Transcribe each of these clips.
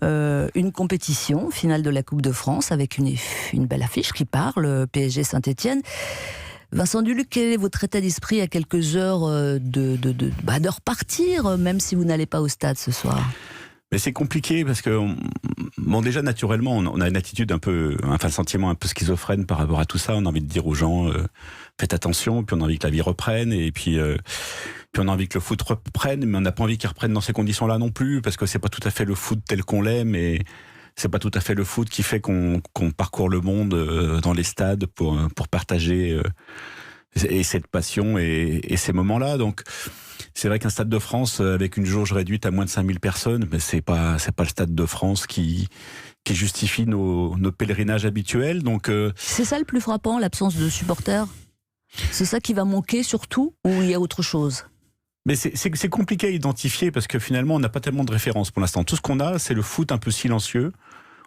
une compétition, finale de la Coupe de France, avec une belle affiche qui parle, PSG Saint-Etienne. Vincent Duluc, quel est votre état d'esprit à quelques heures de repartir, même si vous n'allez pas au stade ce soir ? Mais c'est compliqué parce que, déjà naturellement, on a une attitude un sentiment un peu schizophrène par rapport à tout ça. On a envie de dire aux gens, faites attention, puis on a envie que la vie reprenne, et puis on a envie que le foot reprenne, mais on n'a pas envie qu'il reprenne dans ces conditions-là non plus, parce que c'est pas tout à fait le foot tel qu'on l'aime, et c'est pas tout à fait le foot qui fait qu'on parcourt le monde dans les stades pour partager et cette passion et ces moments-là. Donc c'est vrai qu'un Stade de France avec une jauge réduite à moins de 5000 personnes, mais c'est pas le Stade de France qui justifie nos pèlerinages habituels. Donc c'est ça le plus frappant, l'absence de supporters. C'est ça qui va manquer surtout, ou il y a autre chose ? Mais c'est compliqué à identifier parce que finalement on n'a pas tellement de références pour l'instant. Tout ce qu'on a, c'est le foot un peu silencieux,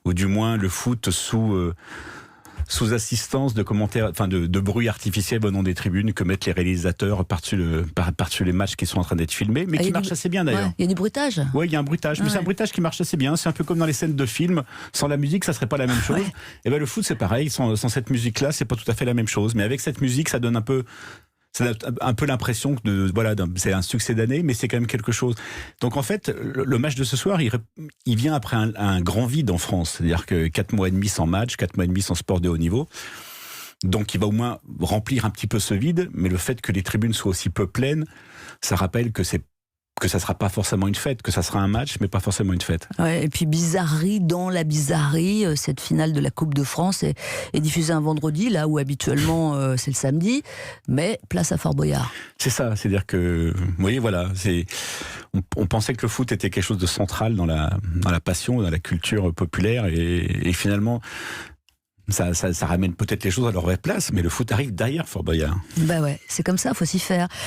ou du moins le foot sous assistance de commentaires, enfin de bruit artificiel venant des tribunes que mettent les réalisateurs par-dessus les matchs qui sont en train d'être filmés, mais qui marchent assez bien d'ailleurs. Il y a du bruitage. Oui, il y a un bruitage, mais c'est un bruitage qui marche assez bien. C'est un peu comme dans les scènes de films. Sans la musique, ça serait pas la même chose. Et ben le foot, c'est pareil. Sans cette musique-là, c'est pas tout à fait la même chose. Mais avec cette musique, ça donne un peu l'impression que c'est un succès d'année, mais c'est quand même quelque chose. Donc en fait, le match de ce soir, il vient après un grand vide en France. C'est-à-dire que 4 mois et demi sans match, 4 mois et demi sans sport de haut niveau. Donc il va au moins remplir un petit peu ce vide, mais le fait que les tribunes soient aussi peu pleines, ça rappelle que ça sera pas forcément une fête, que ça sera un match, mais pas forcément une fête. Ouais, et puis bizarrerie dans la bizarrerie, cette finale de la Coupe de France est diffusée un vendredi, là où habituellement c'est le samedi, mais place à Fort Boyard. C'est ça, c'est-à-dire que, oui, voilà, on pensait que le foot était quelque chose de central dans la passion, dans la culture populaire, et finalement, ça ramène peut-être les choses à leur vraie place, mais le foot arrive derrière Fort Boyard. Bah ouais, c'est comme ça, faut s'y faire.